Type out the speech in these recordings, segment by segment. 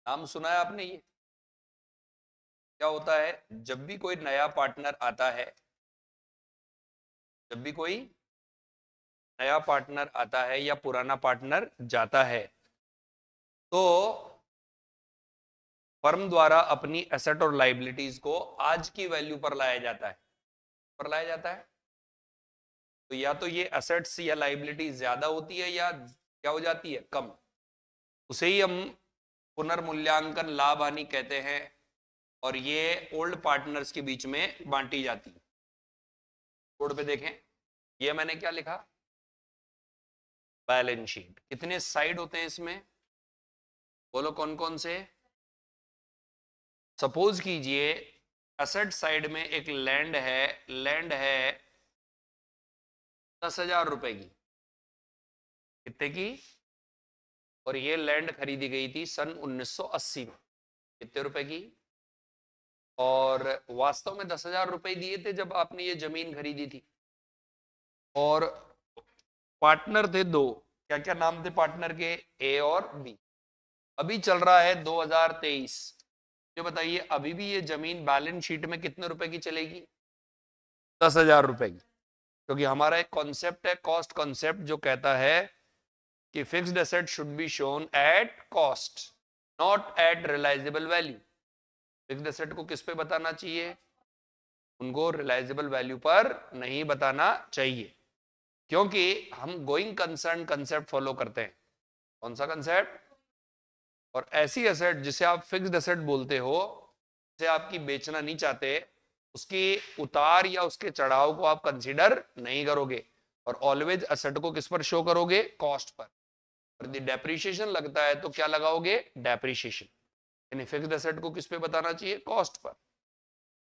नाम सुना है आपने ये? क्या होता है जब भी कोई नया पार्टनर आता है, जब भी कोई नया पार्टनर आता है या पुराना पार्टनर जाता है, तो फर्म द्वारा अपनी एसेट और लाइबिलिटीज को आज की वैल्यू पर लाया जाता है। पर लाया जाता है तो या तो ये एसेट्स या लाइबिलिटी ज्यादा होती है या क्या हो जाती है, कम। उसे ही हम पुनर्मूल्यांकन लाभ हानि कहते हैं और ये ओल्ड पार्टनर्स के बीच में बांटी जाती है। बोर्ड पे देखें, ये मैंने क्या लिखा, बैलेंस शीट। कितने साइड होते हैं इसमें, बोलो कौन कौन से। सपोज कीजिए एसेट साइड में एक लैंड है 10,000 रुपए की। कितने की? और ये लैंड खरीदी गई थी सन 1980 में। कितने रुपए की? और वास्तव में 10,000 रुपए दिए थे जब आपने ये जमीन खरीदी थी। और पार्टनर थे दो। क्या क्या नाम थे पार्टनर के? ए और बी। अभी चल रहा है 2023। ये बताइए अभी भी ये जमीन बैलेंस शीट में कितने रुपए की चलेगी? 10,000 रुपए की। क्योंकि हमारा एक कॉन्सेप्ट है कॉस्ट कॉन्सेप्ट, जो कहता है कि fixed asset should be shown at cost, not at realisable value. Fixed asset को किस पे बताना चाहिए? उनको रियलाइजेबल वैल्यू पर नहीं बताना चाहिए, क्योंकि हम गोइंग कंसर्न कंसेप्ट फॉलो करते हैं। कौन सा कंसेप्ट? और ऐसी एसेट जिसे आप फिक्स्ड एसेट बोलते हो, जिसे आपकी बेचना नहीं चाहते, उसके उतार या उसके चढ़ाव को आप कंसीडर नहीं करोगे और ऑलवेज एसेट को किस पर शो करोगे? Cost per. और यदि डेप्रिसिएशन लगता है तो क्या लगाओगे? डेप्रिसिएशन। यानी फिक्स्ड एसेट को किस पे बताना चाहिए? Cost per.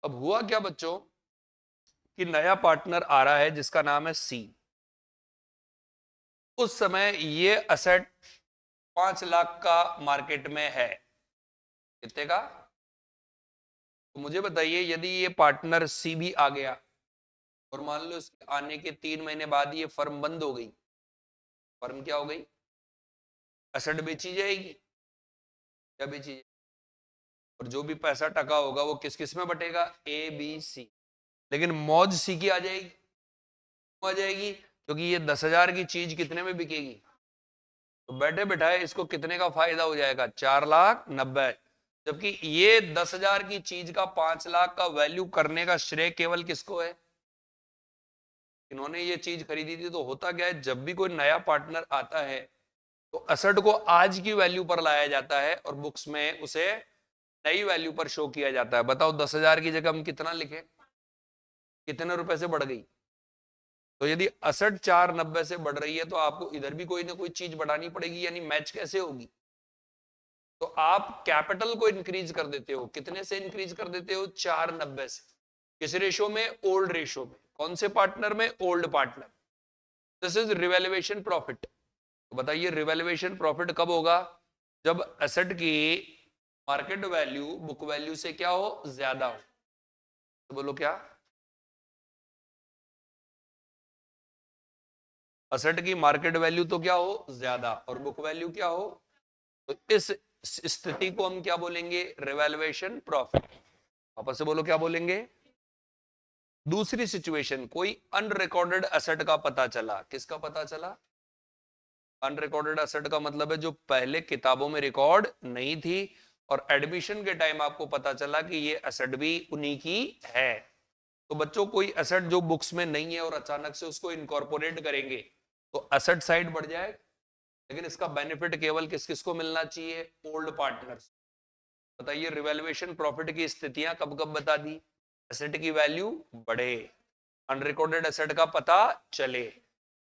अब हुआ क्या बच्चों कि नया पार्टनर आ रहा है जिसका नाम है सी। उस समय ये एसेट 5 लाख का मार्केट में है। कितने का? तो मुझे बताइए यदि ये पार्टनर सी भी आ गया और मान लो इसके आने के 3 महीने बाद ये फर्म बंद हो गई, फर्म क्या हो गई? एसेट बेची जाएगी। क्या बेची जाएगी? और जो भी पैसा टका होगा वो किस किस में बटेगा? ए बी सी। लेकिन मौज सी की आ जाएगी। क्यों आ जाएगी? क्योंकि ये 10,000 की चीज कितने में बिकेगी? तो बैठे बैठाए इसको कितने का फायदा हो जाएगा? 4,90,000। जबकि ये 10,000 की चीज का 5 लाख का वैल्यू करने का श्रेय केवल किसको है? इन्होंने ये चीज खरीदी थी। तो होता क्या है, जब भी कोई नया पार्टनर आता है तो एसेट को आज की वैल्यू पर लाया जाता है और बुक्स में उसे नई वैल्यू पर शो किया जाता है। बताओ 10,000 की जगह हम कितना लिखें? कितने रुपए से बढ़ गई? तो यदि एसेट 490 से बढ़ रही है तो आपको इधर भी कोई ना कोई चीज बढ़ानी पड़ेगी, यानी मैच कैसे होगी? तो आप कैपिटल को इंक्रीज कर देते हो। कितने से इंक्रीज कर देते हो? 490 से। किस रेशो में? ओल्ड रेशो में। कौन से पार्टनर में? Old partner. This is revaluation profit. तो बताइए रिवैल्यूएशन प्रॉफिट कब होगा? जब एसेट की मार्केट वैल्यू बुक वैल्यू से क्या हो? ज्यादा हो। तो बोलो क्या? एसेट की मार्केट वैल्यू तो क्या हो? ज्यादा। और बुक वैल्यू क्या हो? तो इस स्थिति को हम क्या बोलेंगे? Revaluation profit. वापस से बोलो क्या बोलेंगे? दूसरी सिचुएशन, कोई अनरिकॉर्डेड एसेट का पता चला। किसका पता चला? अनरिकॉर्डेड एसेट का मतलब है जो पहले किताबों में रिकॉर्ड नहीं थी और एडमिशन के टाइम आपको पता चला कि ये एसेट भी उन्हीं की है। तो बच्चों कोई एसेट जो बुक्स में नहीं है और अचानक से उसको इनकॉर्पोरेट करेंगे तो एसेट साइड बढ़ जाए। लेकिन इसका बेनिफिट केवल किस किस को मिलना चाहिए? Old partners. बताइए रिवैल्यूएशन प्रॉफिट की स्थितियां कब कब बता दी? एसेट की वैल्यू बढ़े, अनरिकॉर्डेड एसेट का पता चले।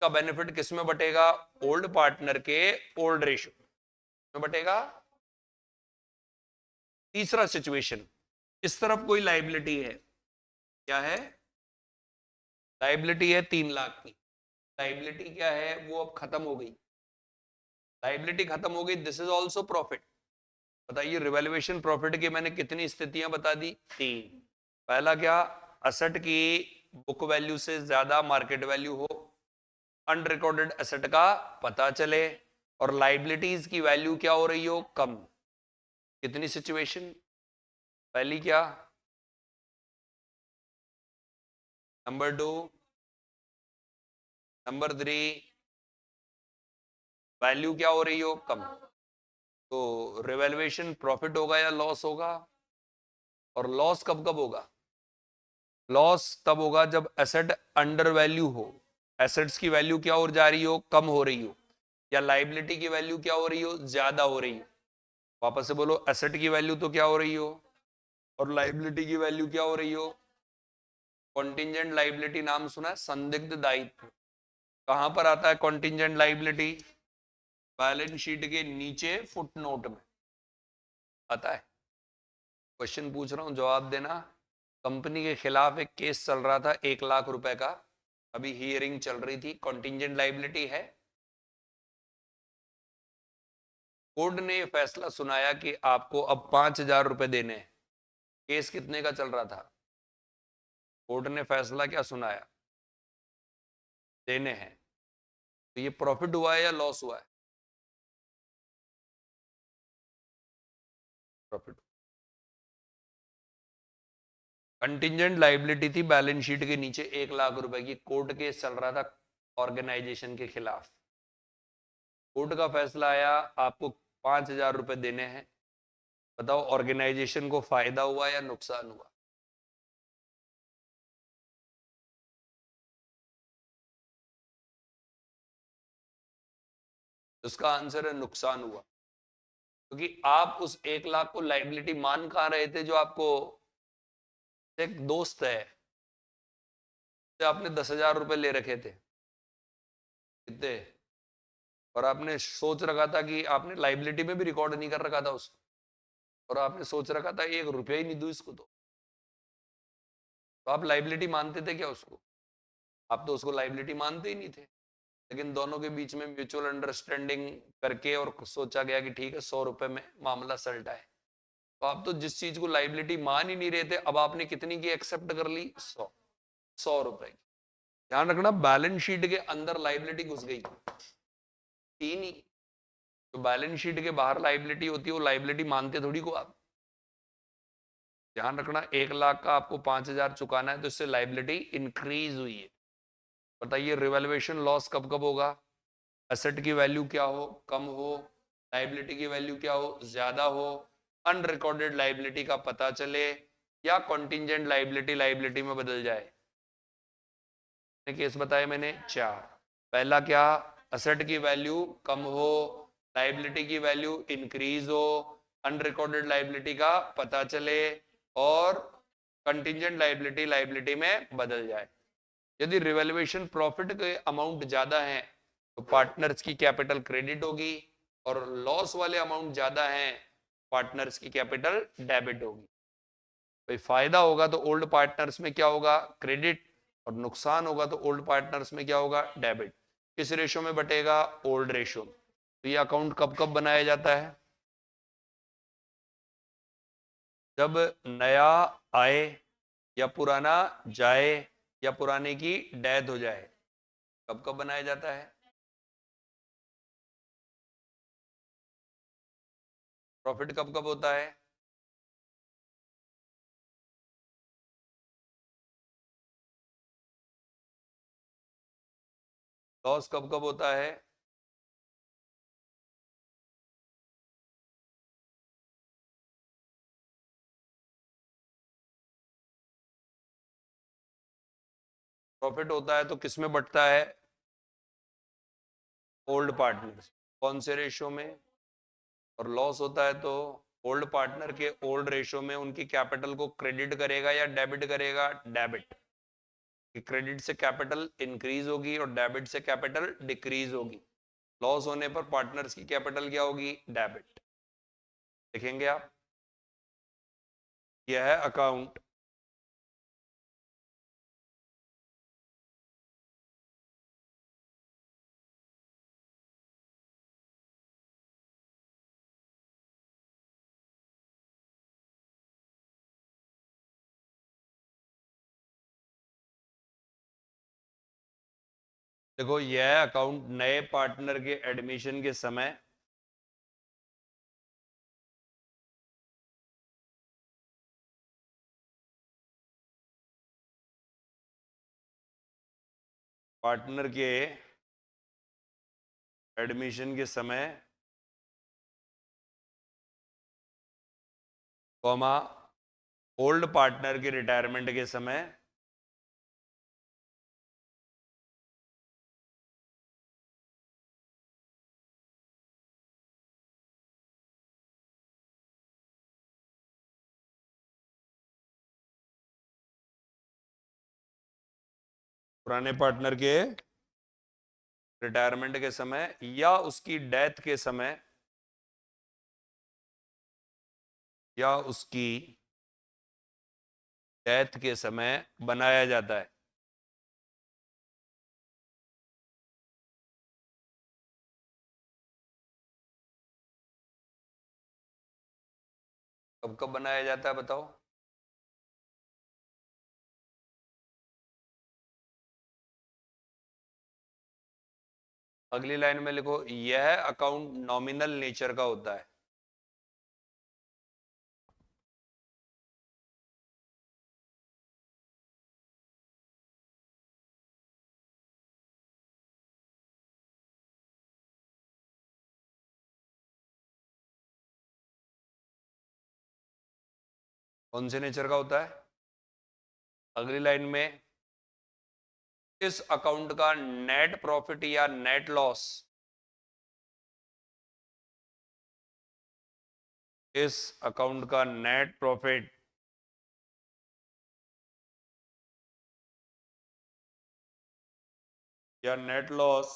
का बेनिफिट किस में बटेगा? ओल्ड पार्टनर के ओल्ड रेशो में बटेगा। तीसरा सिचुएशन, इस तरफ कोई लाइबिलिटी है। क्या है? लाइबिलिटी है 3 लाख की। लाइबिलिटी क्या है? वो अब खत्म हो गई। लाइबिलिटी खत्म हो गई, दिस इज ऑल्सो प्रॉफिट। बताइए रिवैल्यूएशन प्रॉफिट की मैंने कितनी स्थितियां बता दी? 3। पहला क्या? एसेट की बुक वैल्यू से ज्यादा मार्केट वैल्यू हो, अनरिकॉर्डेड एसेट का पता चले और लाइबिलिटीज की वैल्यू क्या हो रही हो? कम। कितनी सिचुएशन? पहली क्या? नंबर 2, नंबर 3, वैल्यू क्या हो रही हो? कम। तो रिवैल्यूएशन प्रॉफिट होगा या लॉस होगा? और लॉस कब कब होगा? लॉस तब होगा जब एसेट अंडर वैल्यू हो, एसेट्स की वैल्यू क्या हो जा रही हो? कम हो रही हो, या लाइबिलिटी की वैल्यू क्या हो रही हो? ज्यादा हो रही हो। वापस से बोलो, एसेट की वैल्यू तो क्या हो रही हो, और लाइबिलिटी की वैल्यू क्या हो रही हो? कॉन्टिंजेंट लाइबिलिटी नाम सुना है? संदिग्ध दायित्व। कहां पर आता है कॉन्टिंजेंट लाइबिलिटी? बैलेंस शीट के नीचे फुटनोट में आता है। क्वेश्चन पूछ रहा हूं, जवाब देना। कंपनी के खिलाफ एक केस चल रहा था 1 लाख रुपए का, अभी हियरिंग चल रही थी, कॉन्टिंजेंट लाइबिलिटी है। कोर्ट ने फैसला सुनाया कि आपको अब 5,000 रुपए देने हैं। केस कितने का चल रहा था? कोर्ट ने फैसला क्या सुनाया? देने हैं। तो ये प्रॉफिट हुआ है या लॉस हुआ है? प्रॉफिट। कंटिंजेंट लाइबिलिटी थी बैलेंस शीट के नीचे 1 लाख रुपए की, कोर्ट केस चल रहा था ऑर्गेनाइजेशन के खिलाफ। कोर्ट का फैसला आया आपको 5,000 रुपए देने हैं। बताओ ऑर्गेनाइजेशन को फायदा हुआ या नुकसान हुआ? उसका आंसर है नुकसान हुआ, क्योंकि आप उस 1 लाख को लाइबिलिटी मान कहां रहे थे? जो आपको एक दोस्त है, से आपने 10,000 रुपए ले रखे थे, कितने, और आपने सोच रखा था कि आपने लाइबिलिटी में भी रिकॉर्ड नहीं कर रखा था उसको, और आपने सोच रखा था 1 रुपया ही नहीं दूं इसको, तो आप लाइबिलिटी मानते थे क्या उसको? आप तो उसको लाइबिलिटी मानते ही नहीं थे। लेकिन दोनों के बीच में म्यूचुअल अंडरस्टैंडिंग करके और सोचा गया कि ठीक है 100 रुपए में मामला सलटा है। तो आप तो जिस चीज को लाइबिलिटी मान ही नहीं रहे थे, अब आपने कितनी की एक्सेप्ट कर ली? 100 रुपए की। ध्यान रखना, बैलेंस शीट के अंदर लाइबिलिटी घुस गई थी नहीं। तो बैलेंस शीट के बाहर लाइबिलिटी होती है, वो लाइबिलिटी मानते थोड़ी को आप। ध्यान रखना, 1 लाख का आपको 5,000 चुकाना है, तो इससे लाइबिलिटी इंक्रीज हुई है। बताइए रिवैल्यूएशन लॉस कब कब होगा? एसेट की वैल्यू क्या हो? कम हो। लाइबिलिटी की वैल्यू क्या हो? ज्यादा हो। अनरिकॉर्डेड लाइबिलिटी का पता चले, या कॉन्टिंजेंट लाइबिलिटी लाइबिलिटी में बदल जाए। केस बताए मैंने 4। पहला क्या? एसेट की वैल्यू कम हो, लाइबिलिटी की वैल्यू इंक्रीज हो, अनरिकॉर्डेड लाइबिलिटी का पता चले, और कंटिंजेंट लाइबिलिटी लाइबिलिटी में बदल जाए। यदि रिवैल्यूएशन प्रॉफिट के अमाउंट ज्यादा है तो पार्टनर्स की कैपिटल क्रेडिट होगी, और लॉस वाले अमाउंट ज्यादा हैं, पार्टनर्स की कैपिटल डेबिट होगी। भाई फायदा होगा तो ओल्ड पार्टनर्स में क्या होगा? क्रेडिट। और नुकसान होगा तो ओल्ड पार्टनर्स में क्या होगा? डेबिट। किस रेशो में बटेगा? Old ratio. तो ये अकाउंट कब कब बनाया जाता है? जब नया आए, या पुराना जाए, या पुराने की डेथ हो जाए। कब कब बनाया जाता है? प्रॉफिट कब कब होता है? लॉस कब कब होता है? प्रॉफिट होता है तो किस में बटता है? Old partners. कौन से रेशो में? और लॉस होता है तो ओल्ड पार्टनर के ओल्ड रेशो में उनकी कैपिटल को क्रेडिट करेगा या डेबिट करेगा? डेबिट। क्रेडिट से कैपिटल इंक्रीज होगी और डेबिट से कैपिटल डिक्रीज होगी। लॉस होने पर पार्टनर्स की कैपिटल क्या होगी? डेबिट। देखेंगे आप, यह है अकाउंट। देखो यह अकाउंट नए पार्टनर के एडमिशन के समय पार्टनर के एडमिशन के समय, कॉमा ओल्ड पार्टनर के रिटायरमेंट के समय, पुराने पार्टनर के रिटायरमेंट के समय या उसकी डेथ के समय, या उसकी डेथ के समय बनाया जाता है। कब कब बनाया जाता है बताओ? अगली लाइन में लिखो, यह अकाउंट नॉमिनल नेचर का होता है। कौन से नेचर का होता है? अगली लाइन में, इस अकाउंट का नेट प्रॉफिट या नेट लॉस, इस अकाउंट का नेट प्रॉफिट या नेट लॉस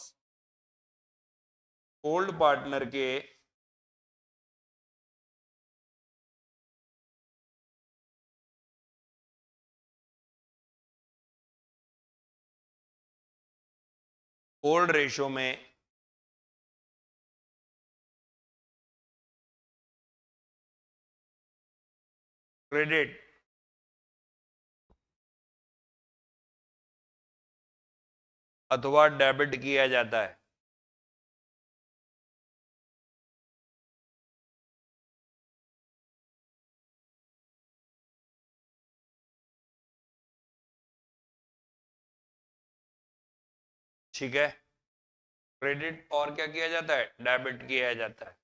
ओल्ड पार्टनर के ओल्ड रेशो में क्रेडिट अथवा डेबिट किया जाता है। ठीक है, क्रेडिट और क्या किया जाता है? डेबिट किया जाता है।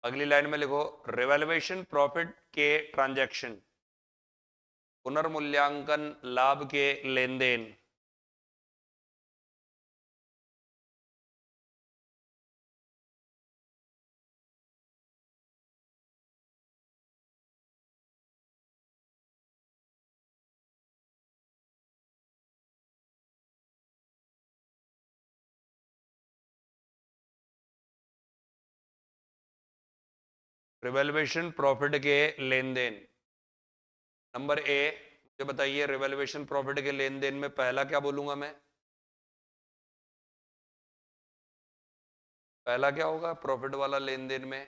अगली लाइन में लिखो, रिवैल्यूएशन प्रॉफिट के ट्रांजैक्शन, पुनर्मूल्यांकन लाभ के लेन देन, रिवैल्यूएशन प्रॉफिट के लेन देन। नंबर ए, मुझे बताइए रिवैल्यूएशन प्रॉफिट के लेन देन में पहला क्या बोलूंगा मैं? पहला क्या होगा प्रॉफिट वाला लेन देन में?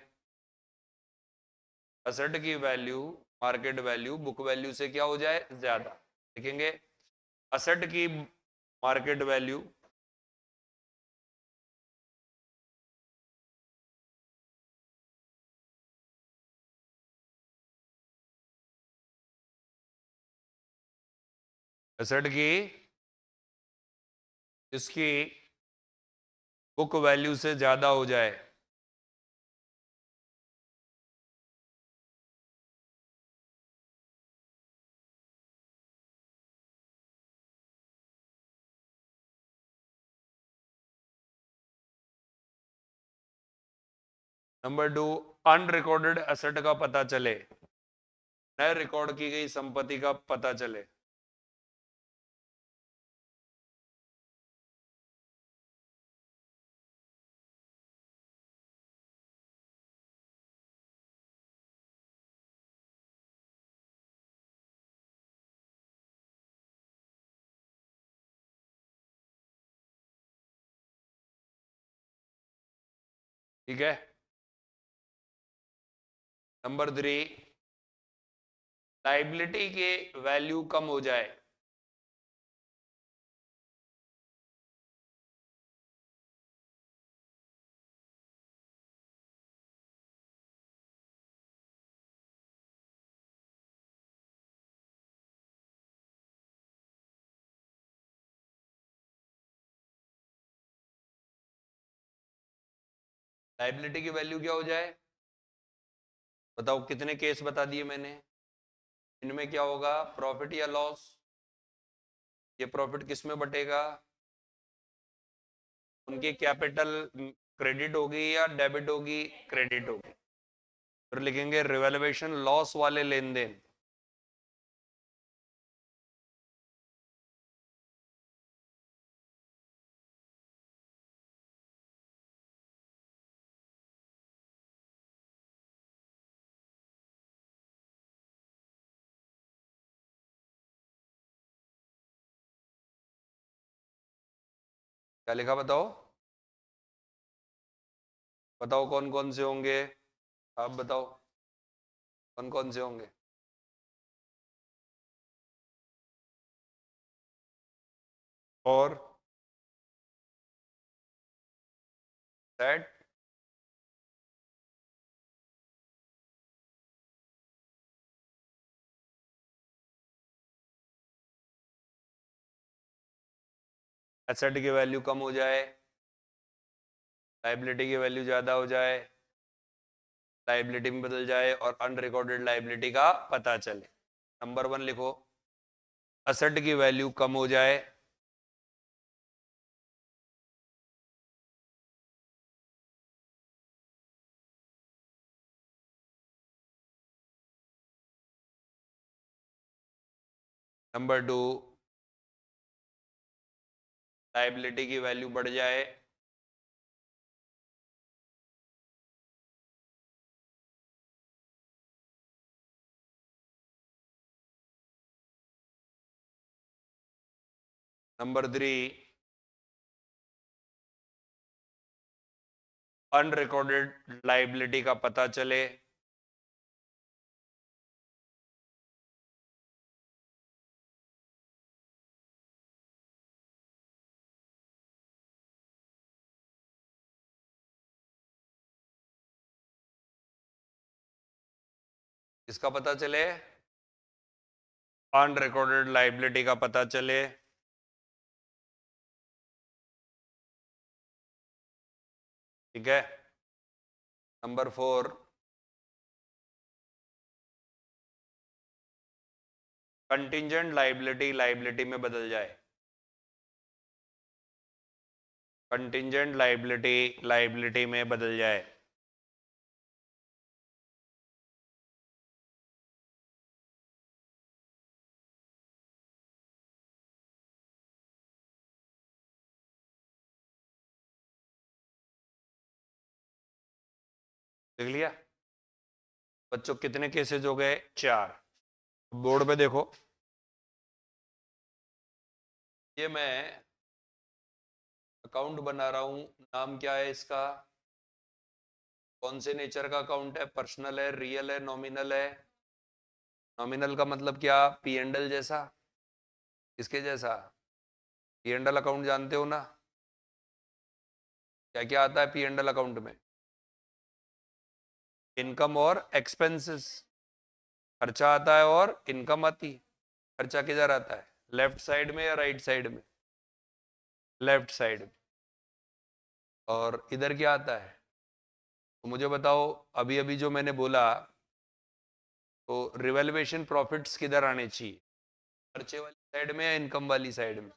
असेट की value market value book value से क्या हो जाए? ज्यादा। देखेंगे, असेट की मार्केट वैल्यू एसेट की इसकी बुक वैल्यू से ज्यादा हो जाए, नंबर 2, अनरिकॉर्डेड एसेट का पता चले, न रिकॉर्ड की गई संपत्ति का पता चले। ठीक है, नंबर 3, लाइबिलिटी के वैल्यू कम हो जाए, लाइबिलिटी की वैल्यू क्या हो जाए? बताओ, कितने केस बता दिए मैंने। इनमें क्या होगा, प्रॉफिट या लॉस? ये प्रॉफिट किस में बटेगा? उनकी कैपिटल क्रेडिट होगी या डेबिट होगी? क्रेडिट होगी। फिर लिखेंगे रिवैल्यूएशन लॉस वाले लेन देन। क्या लिखा बताओ? बताओ कौन कौन से होंगे, आप बताओ कौन कौन से होंगे। और सेट, एसेट की वैल्यू कम हो जाए, लाइबिलिटी की वैल्यू ज्यादा हो जाए, लाइबिलिटी में बदल जाए और अनरिकॉर्डेड लाइबिलिटी का पता चले। नंबर 1 लिखो, एसेट की वैल्यू कम हो जाए। नंबर 2, लाइबिलिटी की वैल्यू बढ़ जाए। नंबर 3, अनरिकॉर्डेड लाइबिलिटी का पता चले। इसका पता चले, अनरिकॉर्डेड लाइबिलिटी का पता चले। ठीक है। नंबर 4, कंटिंजेंट लाइबिलिटी लाइबिलिटी में बदल जाए। कंटिंजेंट लाइबिलिटी लाइबिलिटी में बदल जाए। देख लिया बच्चों, कितने केसेस हो गए? 4। बोर्ड पे देखो, ये मैं अकाउंट बना रहा हूं, नाम क्या है इसका? कौन से नेचर का अकाउंट है? पर्सनल है, रियल है, नॉमिनल है? नॉमिनल का मतलब क्या? पी एंड एल जैसा? किसके जैसा? पी एंड एल अकाउंट जानते हो ना? क्या क्या आता है पी एंड एल अकाउंट में? इनकम और एक्सपेंसेस। खर्चा आता है और इनकम आती है। खर्चा किधर आता है, लेफ्ट साइड में या राइट साइड में? लेफ्ट साइड में। और इधर क्या आता है? तो मुझे बताओ, अभी अभी जो मैंने बोला, तो रिवैल्यूएशन प्रॉफिट्स किधर आने चाहिए, खर्चे वाली साइड में या इनकम वाली साइड में?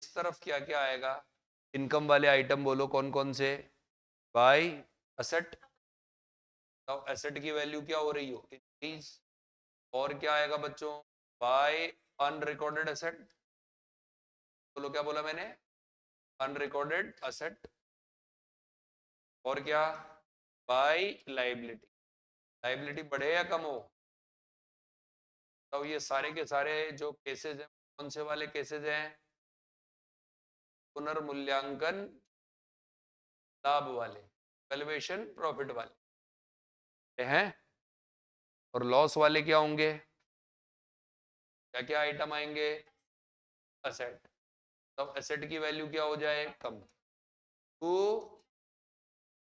इस तरफ क्या क्या आएगा? इनकम वाले आइटम बोलो कौन कौन से? By asset. तो एसेट की वैल्यू क्या हो रही हो, इंक्रीज। और क्या आएगा बच्चों? By unrecorded asset. बोलो क्या बोला मैंने? Unrecorded asset. और क्या? Bye liability. लाइबिलिटी बढ़े या कम हो? तो ये सारे के सारे जो केसेस हैं, कौन से वाले केसेस हैं? पुनर्मूल्यांकन लाभ वाले, वैल्यूएशन प्रॉफिट वाले हैं। और लॉस वाले क्या होंगे? क्या क्या आइटम आएंगे? असेट। तो एसेट की वैल्यू क्या हो जाए? कम। टू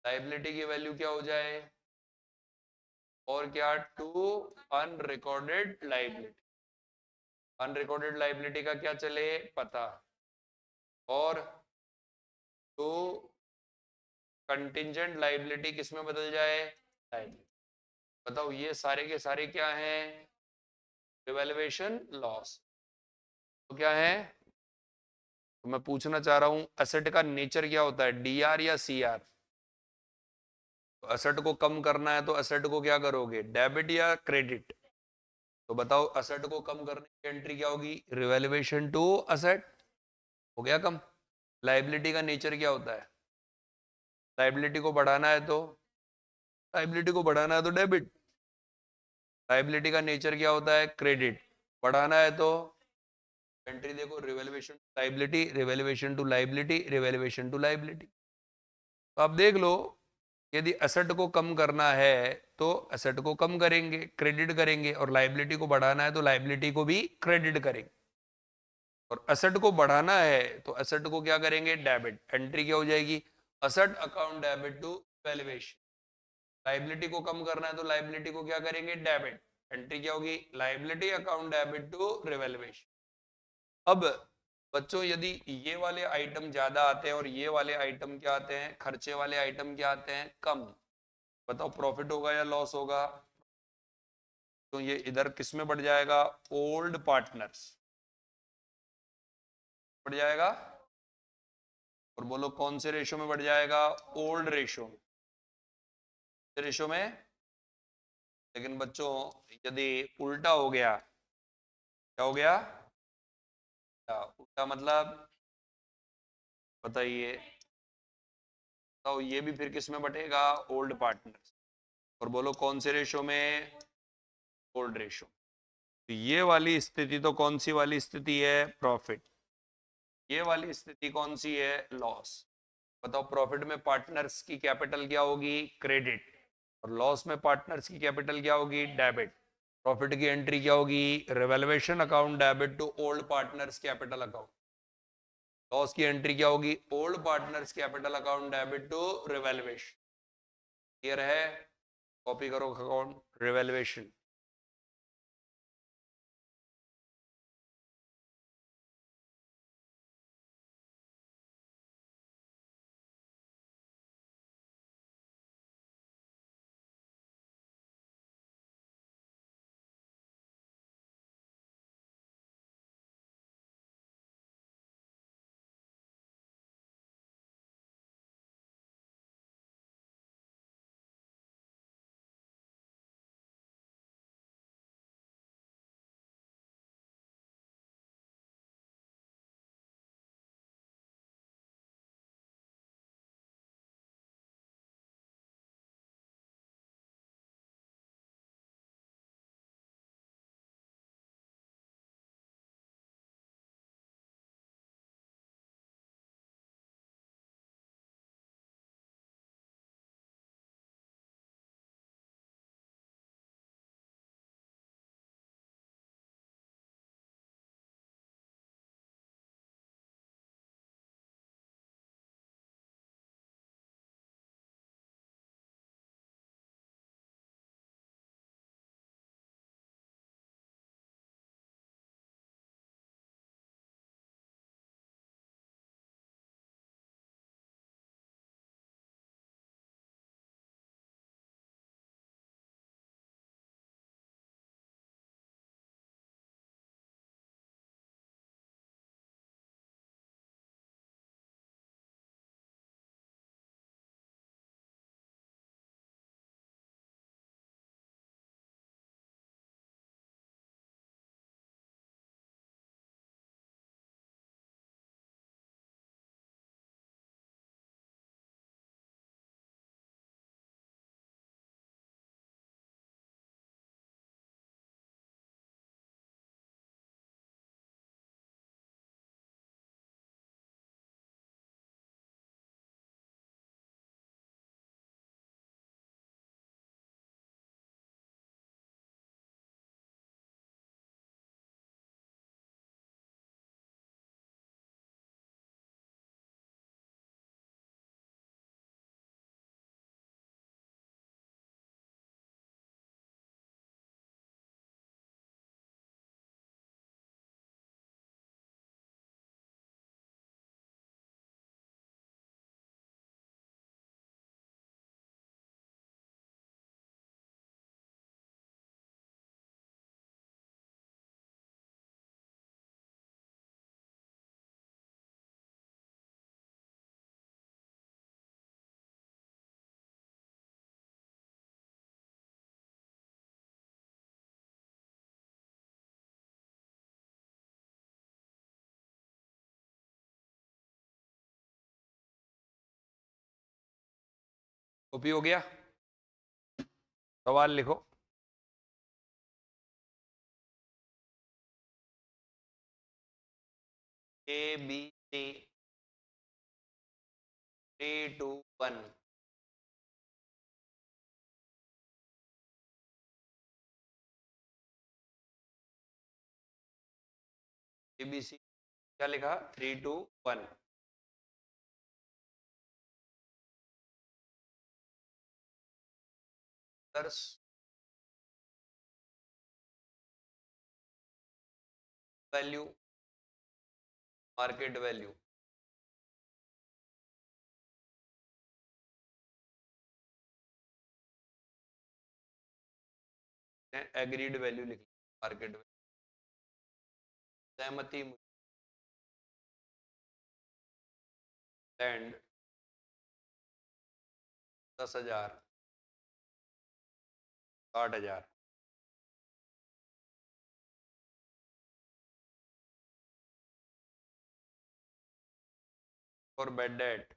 लाइबिलिटी की वैल्यू क्या हो जाए? और क्या? To unrecorded liability. Unrecorded liability का क्या चले? पता। और टू कंटिंजेंट लाइबिलिटी किस में बदल जाए, लाइबिलिटी। बताओ ये सारे के सारे क्या हैं, रिवैल्यूएशन लॉस। तो क्या है, तो मैं पूछना चाह रहा हूं एसेट का नेचर क्या होता है, डीआर या सीआर। तो एसेट को कम करना है तो एसेट को क्या करोगे, डेबिट या क्रेडिट। तो बताओ एसेट को कम करने की एंट्री क्या होगी, रिवैल्यूएशन टू एसेट, हो गया कम। लाइबिलिटी का नेचर क्या होता है, लाइबिलिटी को बढ़ाना है तो, लाइबिलिटी को बढ़ाना है तो डेबिट। लाइबिलिटी का नेचर क्या होता है, क्रेडिट, बढ़ाना है तो एंट्री देखो, revaluation liability, revaluation to liability, revaluation to liability. तो आप देख लो, यदि एसेट को कम करना है तो एसेट को कम करेंगे, क्रेडिट करेंगे, और लाइबिलिटी को बढ़ाना है तो लाइबिलिटी को भी क्रेडिट करेंगे। और एसेट को बढ़ाना है तो एसेट को क्या करेंगे, डेबिट। एंट्री क्या हो जाएगी, asset account debit to valuation. Liability को कम करना है तो लाइबिलिटी को क्या करेंगे, डेबिट। एंट्री क्या होगी, liability account debit to revaluation. अब बच्चों यदि ये वाले आइटम ज्यादा आते हैं और ये वाले आइटम क्या आते हैं, खर्चे वाले आइटम क्या आते हैं, कम। बताओ प्रॉफिट होगा या लॉस होगा, तो ये इधर किस में बढ़ जाएगा, ओल्ड पार्टनर्स बढ़ जाएगा। और बोलो कौन से रेशो में बढ़ जाएगा, ओल्ड रेशो, रेशो में। लेकिन बच्चों यदि उल्टा हो गया, क्या हो गया, उल्टा मतलब बताइए, तो ये भी फिर किस में बटेगा, ओल्ड पार्टनर्स। और बोलो कौन से रेशो में, ओल्ड रेशो। तो ये वाली स्थिति तो कौन सी वाली स्थिति है, प्रॉफिट। ये वाली स्थिति कौन सी है, लॉस। बताओ प्रॉफिट में पार्टनर्स की कैपिटल क्या होगी, क्रेडिट, और लॉस में पार्टनर्स की कैपिटल क्या होगी, डेबिट। प्रॉफिट की एंट्री क्या होगी, revaluation account debit to old partners capital account. Loss की एंट्री क्या होगी, old partners capital account debit to revaluation. Clear है, कॉपी करो अकाउंट रिवैल्यूएशन। कॉपी हो गया? सवाल लिखो। ABC 3 2 1। ABC क्या लिखा? 3 2 1। Value, market value, agreed value लिख, मार्केट वैल्यू, सहमति, लैंड 10,000, 60,000। और बेड डेट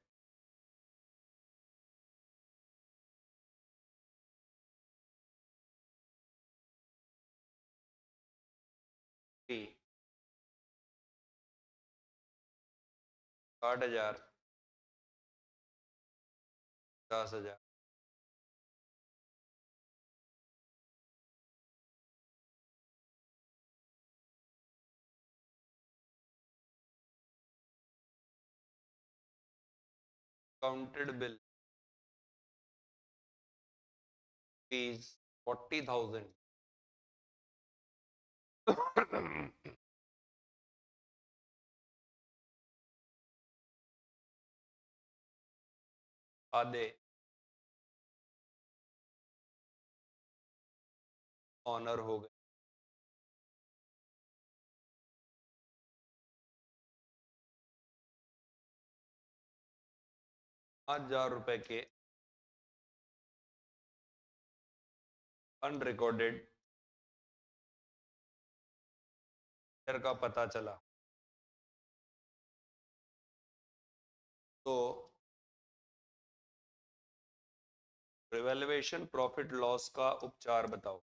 भी 60,000, 50,000। Counted bill fees 40,000। आधे ऑनर हो गए। 5,000 रुपए के अनरिकॉर्डेड का पता चला तो रिवैल्यूएशन प्रॉफिट लॉस का उपचार बताओ।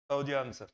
बताओ जी आंसर।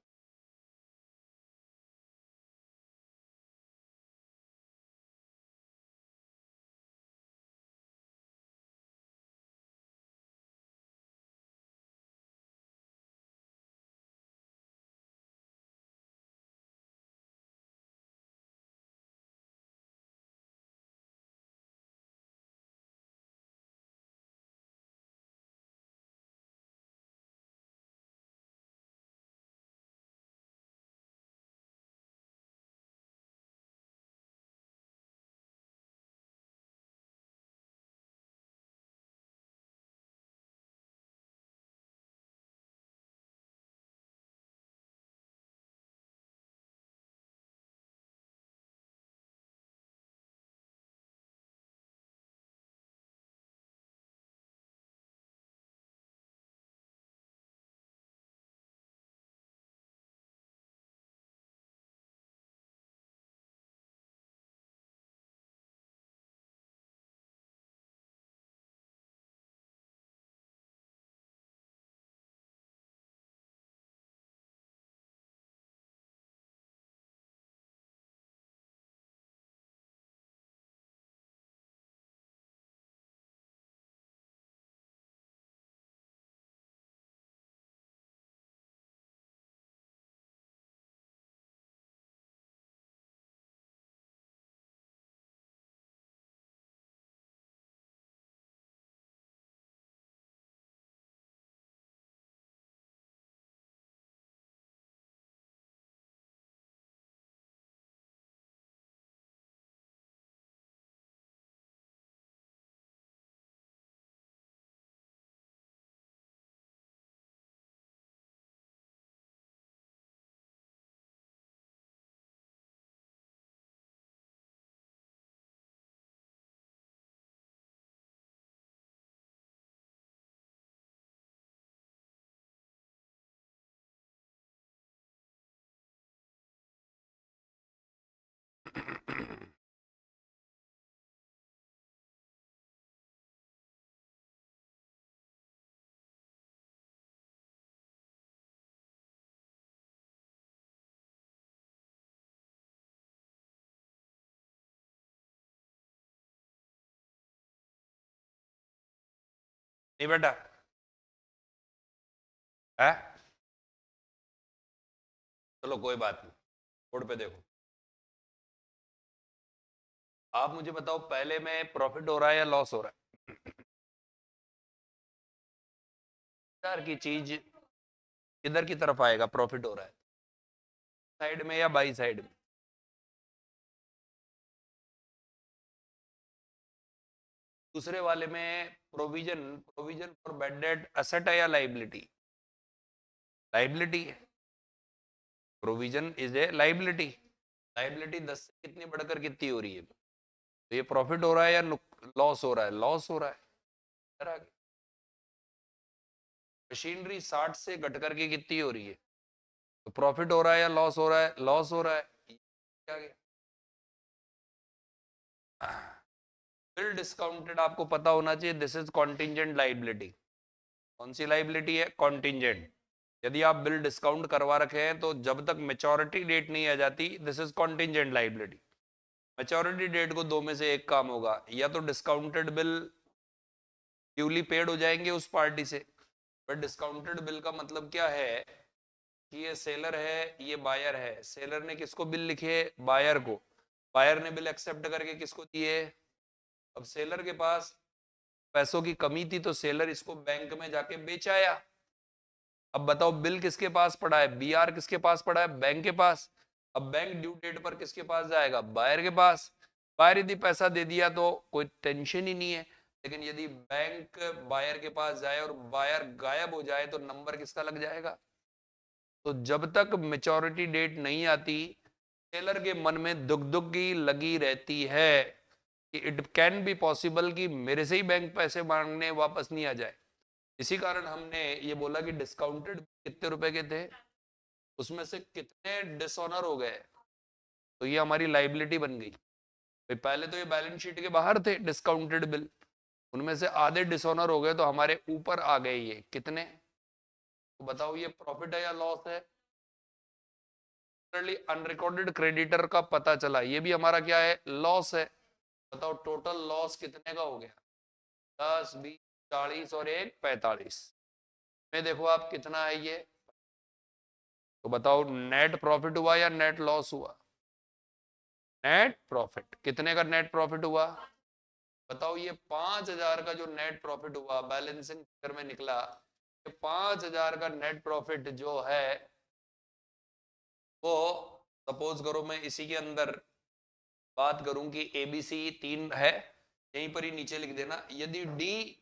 नहीं बेटा है? चलो कोई बात नहीं, बोर्ड पे देखो। आप मुझे बताओ पहले में प्रॉफिट हो रहा है या लॉस हो रहा है? इधर की चीज किधर की तरफ आएगा? प्रॉफिट हो रहा है साइड में या बाई साइड में? दूसरे वाले में provision, provision for bad debt asset है या लाइबिलिटी? लाइबिलिटी है। Provision is a liability. Liability 10 से कितनी बढ़कर कितनी हो रही है? तो ये प्रॉफिट हो रहा है या लॉस हो रहा है? लॉस हो रहा है। इधर आगे मशीनरी 60 से घट करके कितनी हो रही है? तो प्रॉफिट हो रहा है या लॉस हो रहा है? लॉस हो रहा है। क्या गया? बिल डिस्काउंटेड आपको पता होना चाहिए, दिस इज कॉन्टिंजेंट लाइबिलिटी। कौन सी लाइबिलिटी है? कॉन्टिंजेंट। यदि आप बिल डिस्काउंट करवा रखे हैं तो जब तक मेच्योरिटी डेट नहीं आ जाती, this is contingent liability. Maturity date को दो में से एक काम होगा, या तो डिस्काउंटेड बिल ड्यूली पेड हो जाएंगे उस पार्टी से। बट डिस्काउंटेड बिल का मतलब क्या है कि ये सेलर है, ये बायर है। सेलर ने किसको बिल लिखे? बायर को। बायर ने बिल एक्सेप्ट करके किसको दिए? अब सेलर के पास पैसों की कमी थी तो सेलर इसको बैंक में जाके बेच आया। अब बताओ बिल किसके पास पड़ा है? बीआर किसके पास पड़ा है? बैंक के पास। अब बैंक ड्यू डेट पर किसके पास जाएगा? बायर के पास। बायर यदि पैसा दे दिया तो कोई टेंशन ही नहीं है। लेकिन यदि बैंक बायर के पास जाए और बायर गायब हो जाए तो नंबर किसका लग जाएगा? तो जब तक मेच्योरिटी डेट नहीं आती, सेलर के मन में दुख दुख की लगी रहती है कि इट कैन बी पॉसिबल कि मेरे से ही बैंक पैसे मांगने वापस नहीं आ जाए। इसी कारण हमने ये बोला कि डिस्काउंटेड कितने रुपए के थे, उसमें से कितने डिसऑनर हो गए तो ये हमारी लाइबिलिटी बन गई। भाई पहले तो ये बैलेंस शीट के बाहर थे डिस्काउंटेड बिल, उनमें से आधे डिसऑनर हो गए तो हमारे ऊपर आ गए। ये कितने? तो बताओ ये प्रॉफिट है या लॉस है? अनरिकॉर्डेड क्रेडिटर का पता चला, ये भी हमारा क्या है? लॉस है। बताओ टोटल लॉस कितने का हो गया? 10, 20, 40 और एक 45 में देखो आप कितना है ये। तो बताओ नेट प्रॉफिट हुआ या नेट लॉस हुआ? Net profit. कितने का नेट प्रॉफिट हुआ? बताओ ये 5,000 का जो नेट प्रॉफिट हुआ बैलेंसिंग फिगर में निकला, ये 5,000 का नेट प्रॉफिट जो है वो, सपोज करो मैं इसी के अंदर बात करूं कि एबीसी 3 है, यहीं पर ही नीचे लिख देना यदि डी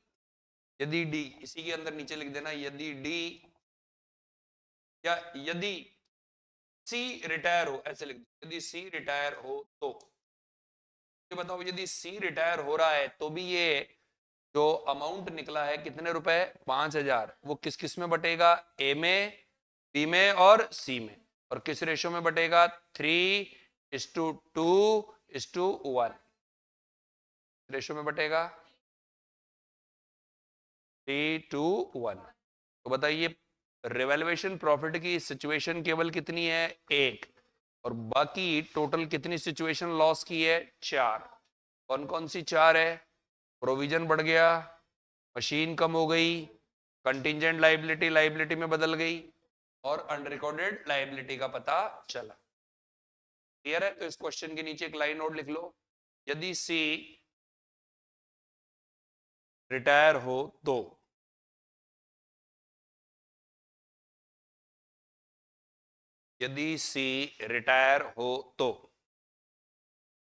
इसी के अंदर नीचे लिख देना यदि डी या यदि सी रिटायर हो, ऐसे लिख दो यदि सी रिटायर हो तो। ये बताओ यदि सी रिटायर हो रहा है तो भी ये जो अमाउंट निकला है कितने रुपए? 5,000। वो किस किस में बटेगा? ए में, बी में और सी में। और किस रेशो में बटेगा? 3:2:1 रेशो में बटेगा। 3:1। तो बताइए रिवैल्यूएशन प्रॉफिट की सिचुएशन केवल कितनी है? एक। और बाकी टोटल कितनी सिचुएशन लॉस की है? 4। कौन कौन सी 4 है? प्रोविजन बढ़ गया, मशीन कम हो गई, कंटिजेंट लाइबिलिटी लाइबिलिटी में बदल गई, और अनरिकॉर्डेड लाइबिलिटी का पता चला। क्लियर है? तो इस क्वेश्चन के नीचे एक लाइन और लिख लो, यदि सी रिटायर हो तो। यदि सी रिटायर हो तो।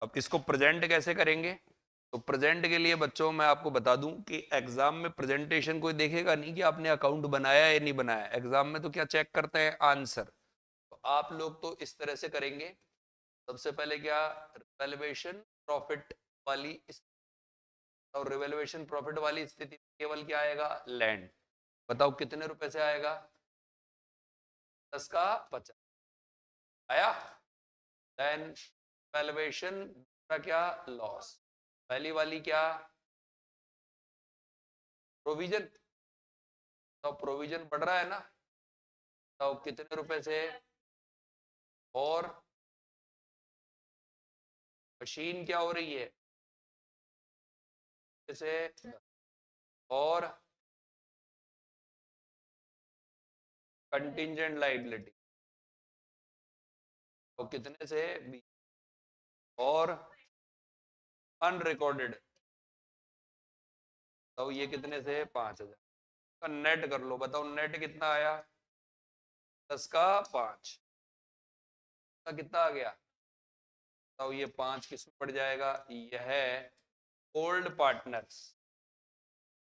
अब इसको प्रेजेंट कैसे करेंगे? तो प्रेजेंट के लिए बच्चों मैं आपको बता दूं कि एग्जाम में प्रेजेंटेशन कोई देखेगा नहीं कि आपने अकाउंट बनाया या नहीं बनाया। एग्जाम में तो क्या चेक करते हैं? आंसर। तो आप लोग तो इस तरह से करेंगे, सबसे पहले क्या? रिवैल्यूएशन प्रॉफिट वाली और रिवैल्यूएशन प्रॉफिट वाली स्थिति में केवल क्या आएगा? लैंड। बताओ कितने रुपए से आएगा? 10 का 50 आया। देन वैल्यूएशन का क्या? लॉस। पहली वाली क्या? प्रोविजन। तो प्रोविजन बढ़ रहा है ना, तो कितने रुपए से? और मशीन क्या हो रही है? जैसे और कंटिंजेंट लाइबिलिटी, तो कितने से 20, और अनरिकॉर्डेड, तो ये कितने से 5,000 का नेट कर लो, बताओ नेट कितना आया, 10 का 5 का कितना आ गया, बताओ ये 5 किस में पड़ जाएगा, यह ओल्ड पार्टनर्स,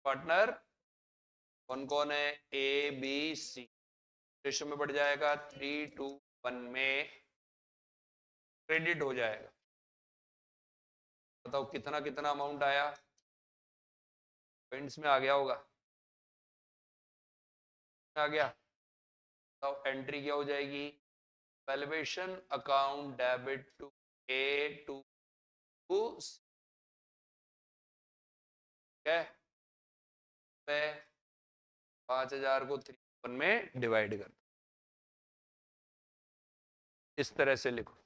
पार्टनर कौन कौन है, ए बी सी, रेशो में बढ़ जाएगा 3:1 में क्रेडिट हो जाएगा। बताओ कितना कितना अमाउंट आया, पॉइंट्स में आ गया होगा, आ गया। बताओ एंट्री क्या हो जाएगी, valuation account debit to A to है, 5,000 को 3:1 में डिवाइड कर, इस तरह से लिखो।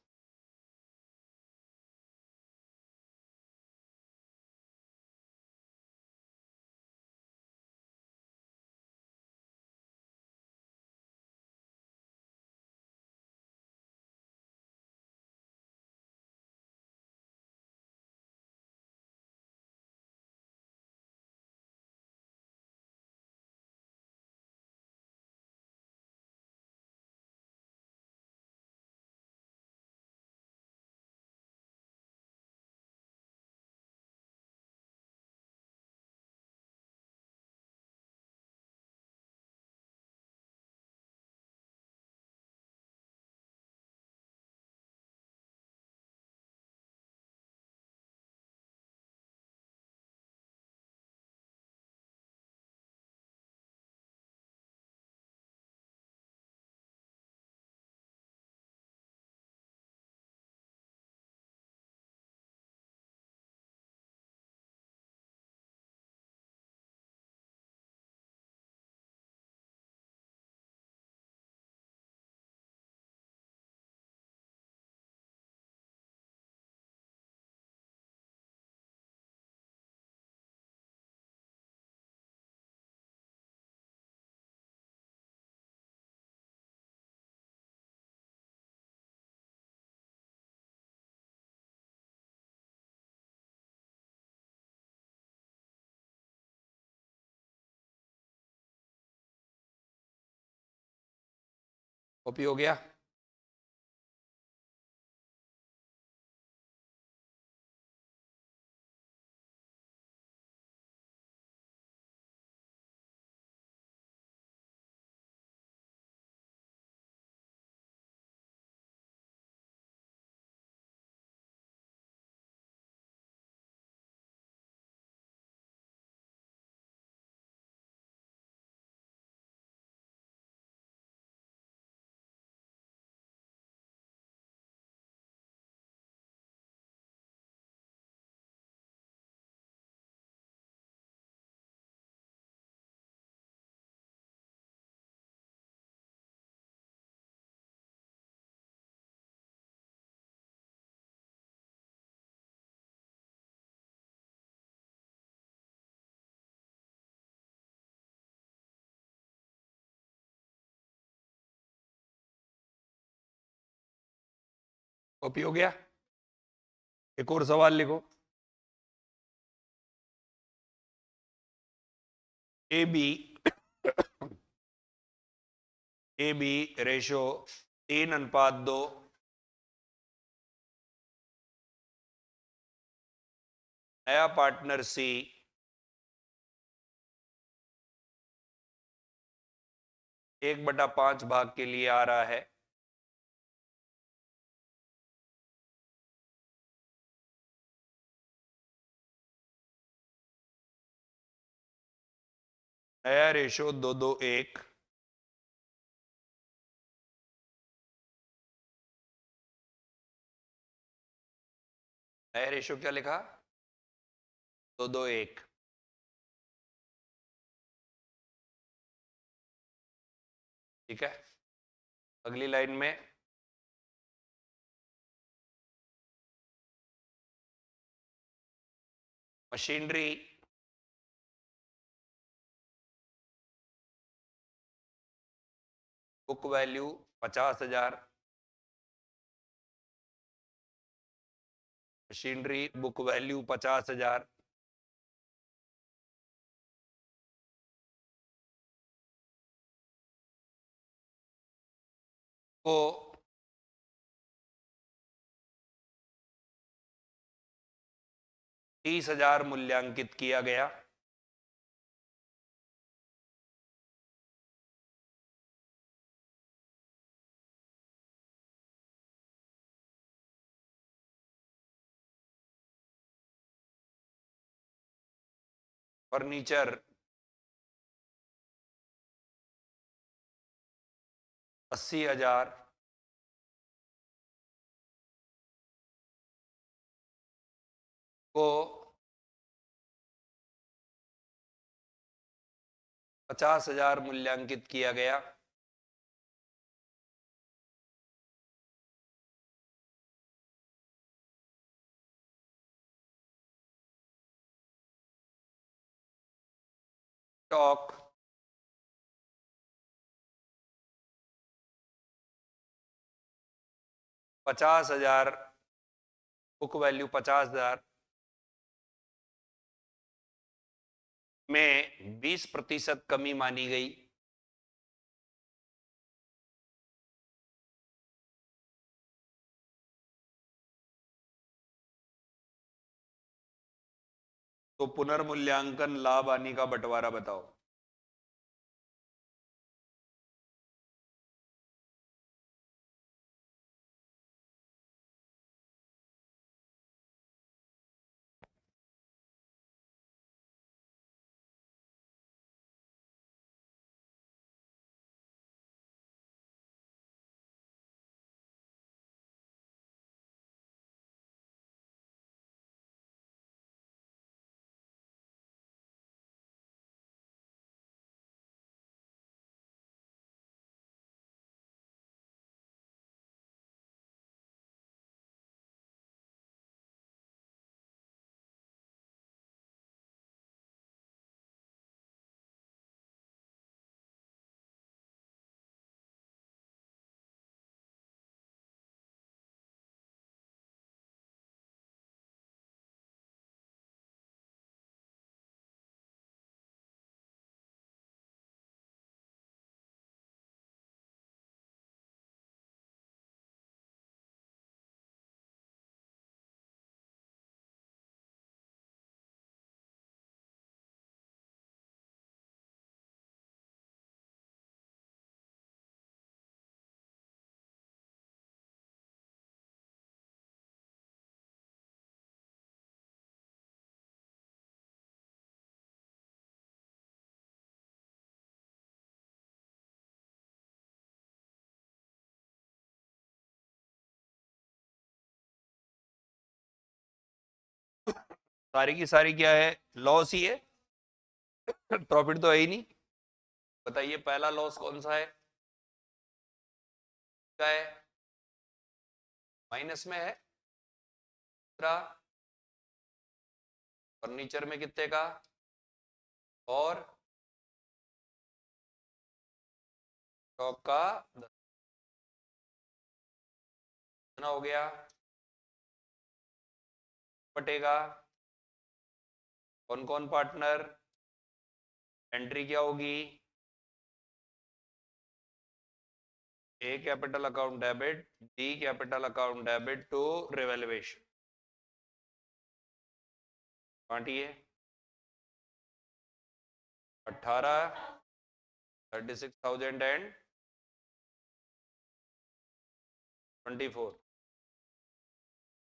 कॉपी हो गया, कॉपी हो गया। एक और सवाल लिखो, A B A B ratio 3:2, नया पार्टनर सी 1/5 भाग के लिए आ रहा है, नया रेशो 2:1, नया रेशो क्या लिखा, 2:1। ठीक है, अगली लाइन में machinery book value 50,000, machinery book value 50,000, को 30,000 मूल्यांकित किया गया। फर्नीचर 80,000, को 50,000 मूल्यांकित किया गया। स्टॉक 50,000, बुक वैल्यू 50,000 में 20% कमी मानी गई। तो पुनर्मूल्यांकन लाभ हानि का बंटवारा बताओ। सारी की सारी क्या है, लॉस ही है, प्रॉफिट तो है ही नहीं। बताइए पहला लॉस कौन सा है, क्या है, माइनस में है। दूसरा फर्नीचर में कितने का, और स्टॉक का 10 हो गया, बटेगा कौन कौन पार्टनर। एंट्री क्या होगी, A capital account debit, B capital account debit to revaluation. बांटिए 18, 36,024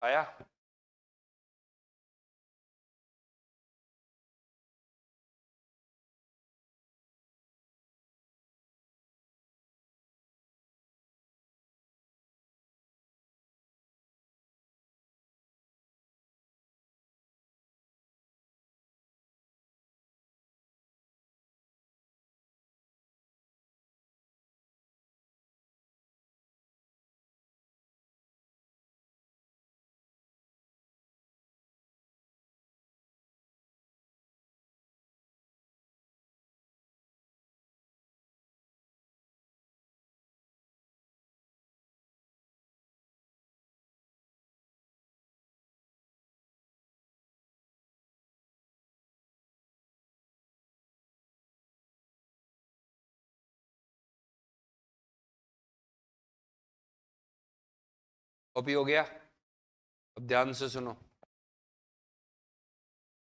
आया। कॉपी हो गया? अब ध्यान से सुनो,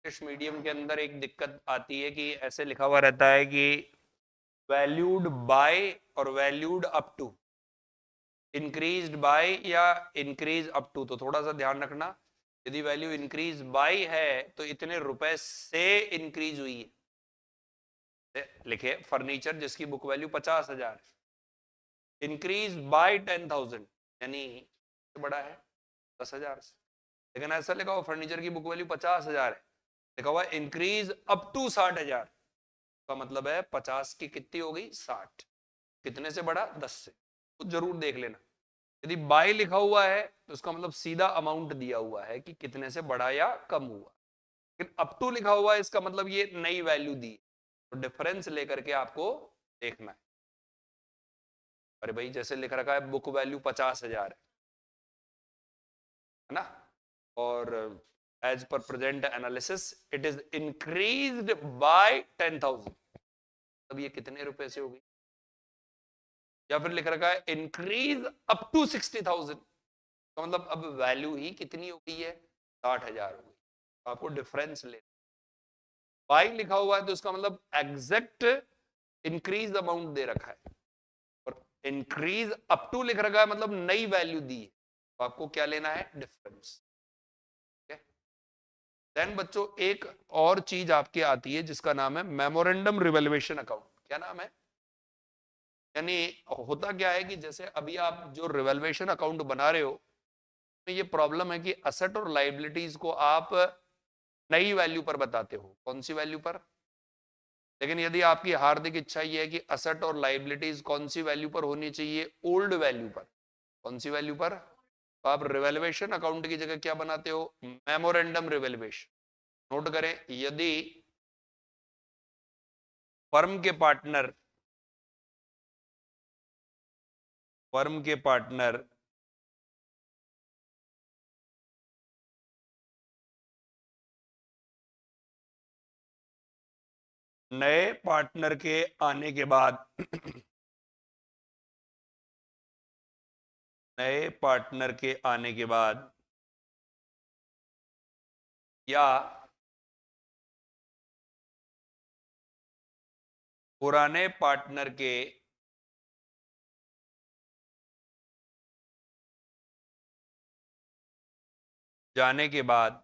इंग्लिश मीडियम के अंदर एक दिक्कत आती है कि ऐसे लिखा हुआ रहता है कि वैल्यूड बाय और valued up to, increased by या इंक्रीज अप टू। तो थोड़ा सा ध्यान रखना, यदि वैल्यू इंक्रीज बाय है तो इतने रुपए से इंक्रीज हुई है। लिखे फर्नीचर जिसकी बुक वैल्यू 50,000, इंक्रीज बाय 10,000 यानी बड़ा है 10,000 से। लेकिन ऐसा लिखा हुआ फर्नीचर की बुक वैल्यू 50,000 है, लिखा हुआ इंक्रीज अप टू 60,000, का मतलब है 50 की कितनी हो गई 60, कितने से बढ़ा 10 से। तो जरूर देख लेना, यदि बाय लिखा हुआ है तो उसका मतलब सीधा अमाउंट दिया हुआ है कि कितने से बढ़ा या कम हुआ, लेकिन अप टू लिखा हुआ है इसका मतलब ये नई वैल्यू दी, तो डिफरेंस लेकर के आपको देखना है। अरे भाई जैसे लिख रखा है बुक वैल्यू 50,000 है ना, और as per present analysis it is increased by 10,000, अब ये कितने रुपए से होगी। या फिर लिख रखा है इंक्रीज अप टू 60,000, तो मतलब अब वैल्यू ही कितनी हो गई है 60,000 हो गई, तो आपको डिफरेंस ले। बाय लिखा हुआ है तो इसका मतलब एग्जैक्ट इंक्रीज अमाउंट दे रखा है, और इंक्रीज अप टू लिख रखा है मतलब नई वैल्यू दी है, तो आपको क्या लेना है डिफरेंस। देन बच्चों एक और चीज आपके आती है जिसका नाम है मेमोरेंडम रिवैल्यूएशन अकाउंट। क्या नाम है? यानी होता क्या है कि जैसे अभी आप जो रिवैल्यूएशन अकाउंट बना रहे हो, तो ये प्रॉब्लम है कि असेट और लायबिलिटीज को आप नई वैल्यू पर बताते हो। कौन सी वैल्यू पर? लेकिन यदि आपकी हार्दिक इच्छा ये है कि असेट और लायबिलिटीज कौन सी वैल्यू पर होनी चाहिए, ओल्ड वैल्यू पर। कौन सी वैल्यू पर? तो आप रिवैल्यूएशन अकाउंट की जगह क्या बनाते हो, मेमोरेंडम रिवैल्यूएशन। नोट करें, यदि फर्म के पार्टनर नए पार्टनर के आने के बाद नए पार्टनर के आने के बाद या पुराने पार्टनर के जाने के बाद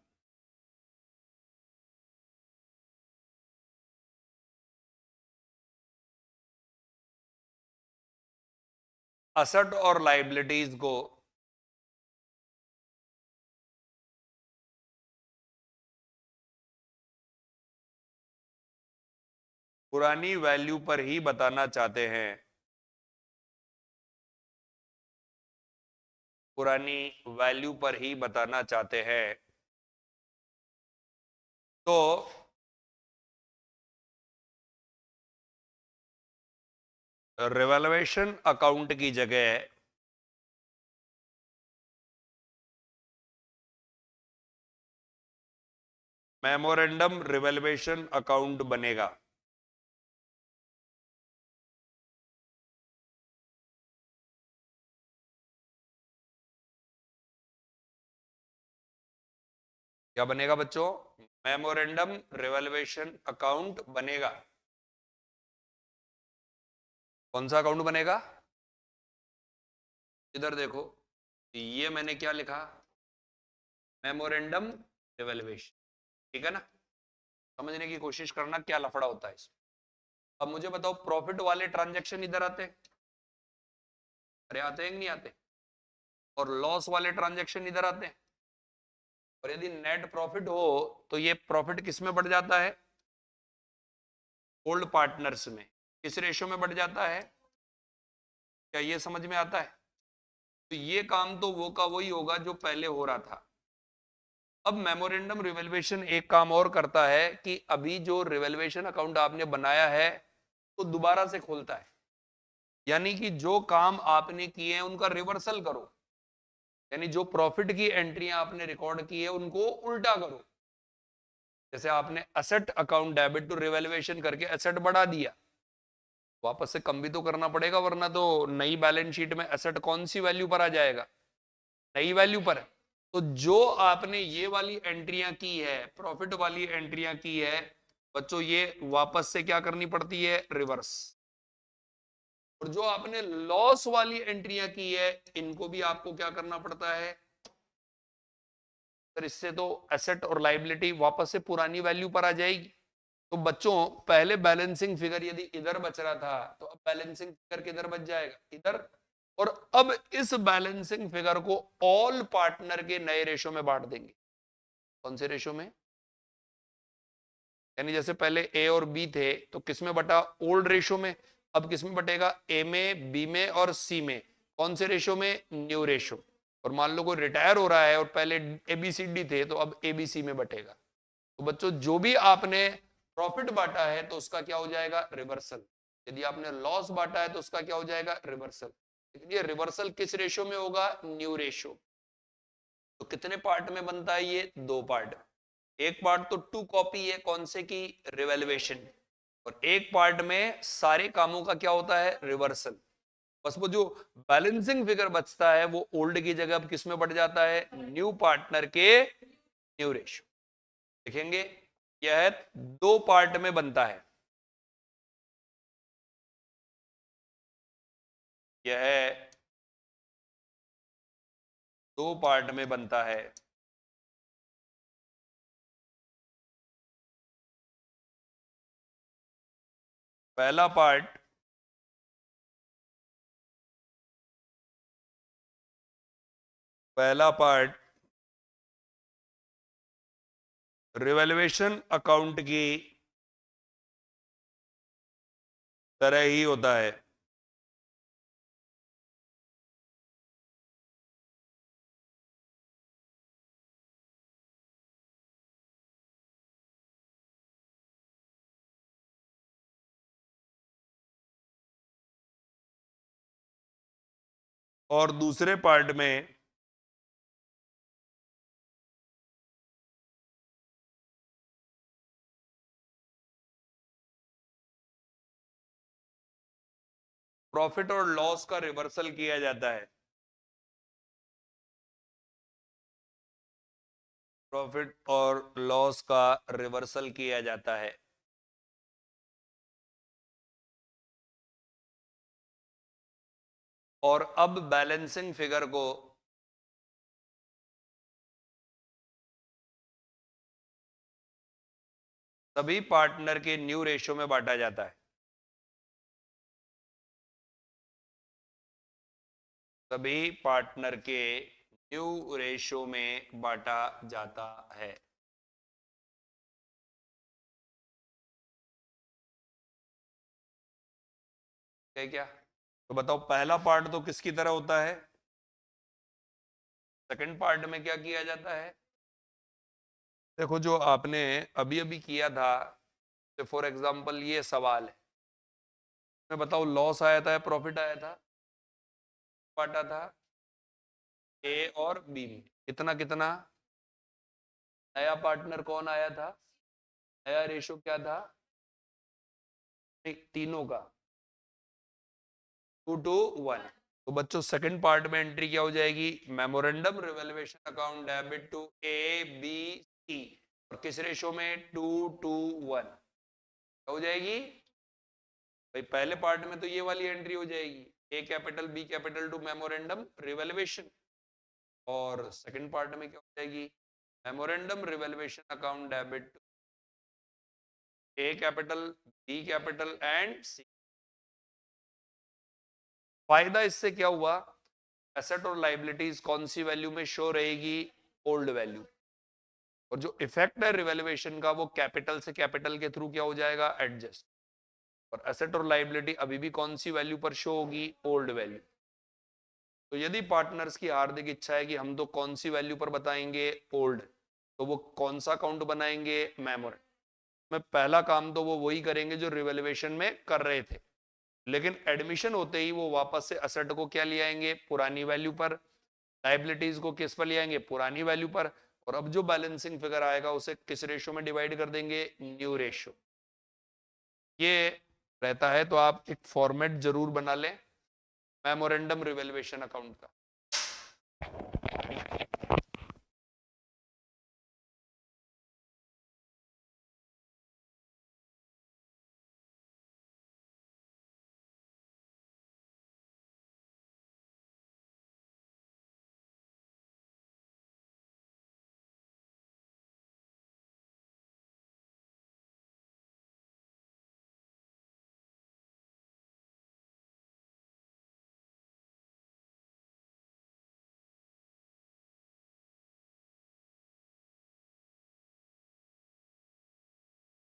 असेट और लायबिलिटीज को पुरानी वैल्यू पर ही बताना चाहते हैं, पुरानी वैल्यू पर ही बताना चाहते हैं, तो रिवैल्यूएशन अकाउंट की जगह मेमोरेंडम रिवैल्यूएशन अकाउंट बनेगा। क्या बनेगा बच्चों? मेमोरेंडम रिवैल्यूएशन अकाउंट बनेगा। कौन सा अकाउंट बनेगा? इधर देखो, ये मैंने क्या लिखा, मेमोरेंडम रिवैल्यूएशन, ठीक है ना। समझने की कोशिश करना क्या लफड़ा होता है इसमें। अब मुझे बताओ, प्रॉफिट वाले ट्रांजैक्शन इधर आते हैं? अरे आते हैं कि नहीं आते? और लॉस वाले ट्रांजैक्शन इधर आते हैं? और यदि नेट प्रॉफिट हो तो ये प्रॉफिट किस में बढ़ जाता है? ओल्ड पार्टनर्स में। किस रेशो में बढ़ जाता है? क्या ये समझ में आता है? तो ये काम तो वो का वही होगा जो पहले हो रहा था। अब मेमोरेंडम रिवैल्यूएशन एक काम और करता है कि अभी जो रिवैल्यूएशन अकाउंट आपने बनाया है तो दोबारा से खोलता है, यानी कि जो काम आपने किए हैं उनका रिवर्सल करो, यानी जो प्रॉफिट की एंट्रियां आपने रिकॉर्ड की है उनको उल्टा करो। जैसे आपने asset account debit to revaluation करके एसेट बढ़ा दिया, वापस से कम भी तो करना पड़ेगा, वरना तो नई बैलेंस शीट में एसेट कौन सी वैल्यू पर आ जाएगा, नई वैल्यू पर। तो जो आपने ये वाली एंट्रियां की है, प्रॉफिट वाली एंट्रियां की है बच्चों, ये वापस से क्या करनी पड़ती है, रिवर्स। और जो आपने लॉस वाली एंट्रियां की है इनको भी आपको क्या करना पड़ता है सर, इससे तो एसेट और लाइबिलिटी वापस से पुरानी वैल्यू पर आ जाएगी। तो बच्चों पहले बैलेंसिंग फिगर यदि इधर बच रहा था तो अब बैलेंसिंग फिगर किधर बच जाएगा, इधर। और अब इस बैलेंसिंग फिगर को ऑल पार्टनर के नए रेशो में बांट देंगे। कौन से रेशो में, यानी जैसे पहले ए और बी थे तो किसमें बटा, ओल्ड रेशो में। अब किसमें बटेगा, ए में, बी में और सी में। कौन से रेशो में, न्यू रेशो। और मान लो कोई रिटायर हो रहा है और पहले एबीसीडी थे तो अब एबीसी में बटेगा। तो बच्चों जो भी आपने प्रॉफिट बांटा है तो उसका क्या हो जाएगा, रिवर्सल। यदि आपने लॉस बांटा है तो उसका क्या हो जाएगा, रिवर्सल। लेकिन ये रिवर्सल किस रेशो में होगा, न्यू रेशो। तो कितने पार्ट में बनता है ये, दो पार्ट। एक पार्ट तो टू कॉपी है, कौन से की, रिवेल्युएशन। और एक पार्ट में सारे कामों का क्या होता है, रिवर्सल। बस वो जो बैलेंसिंग फिगर बचता है वो ओल्ड की जगह अब किस में बढ़ जाता है, न्यू पार्टनर के न्यू रेशो। देखेंगे यह दो पार्ट में बनता है, यह दो पार्ट में बनता है। पहला पार्ट पहला पार्ट रिवैल्यूएशन अकाउंट की तरह ही होता है। और दूसरे पार्ट में प्रॉफिट और लॉस का रिवर्सल किया जाता है। प्रॉफिट और लॉस का रिवर्सल किया जाता है। और अब बैलेंसिंग फिगर को सभी पार्टनर के न्यू रेशियो में बांटा जाता है। सभी पार्टनर के न्यू रेशियो में बांटा जाता है। क्या तो बताओ, पहला पार्ट तो किसकी तरह होता है, सेकंड पार्ट में क्या किया जाता है। देखो जो आपने अभी अभी किया था, फॉर एग्जांपल ये सवाल है, मैं बताओ लॉस आया था या प्रॉफिट आया था, बांटा था ए और बी में, कितना कितना, नया पार्टनर कौन आया था, नया रेशो क्या था, तीनों का 2:1। तो बच्चों सेकंड पार्ट में एंट्री क्या हो जाएगी, memorandum revaluation account debit to A B C, और किस रेशो में, 2:1 हो जाएगी भाई। पहले पार्ट में तो ये वाली एंट्री हो जाएगी, A capital B capital to memorandum revaluation. और सेकंड पार्ट में क्या हो जाएगी, memorandum revaluation account debit to A capital B capital and C. फायदा इससे क्या हुआ, एसेट और लाइबिलिटीज कौन सी वैल्यू में शो रहेगी, ओल्ड वैल्यू। और जो इफेक्ट है रिवैल्यूएशन का वो कैपिटल से कैपिटल के थ्रू क्या हो जाएगा, एडजस्ट। और एसेट और लाइबिलिटी अभी भी कौन सी वैल्यू पर शो होगी, ओल्ड वैल्यू। तो यदि पार्टनर्स की हार्दिक इच्छा है कि हम तो कौन सी वैल्यू पर बताएंगे, ओल्ड, तो वो कौन सा अकाउंट बनाएंगे, मेमोरेंडम में। पहला काम तो वो वही करेंगे जो रिवैल्यूएशन में कर रहे थे, लेकिन एडमिशन होते ही वो वापस से असेट को क्या ले आएंगे, पुरानी वैल्यू पर। लाइबिलिटीज को किस पर ले आएंगे, पुरानी वैल्यू पर। और अब जो बैलेंसिंग फिगर आएगा उसे किस रेशो में डिवाइड कर देंगे, न्यू रेशो। ये रहता है, तो आप एक फॉर्मेट जरूर बना लें मेमोरेंडम रिवैल्यूएशन अकाउंट का।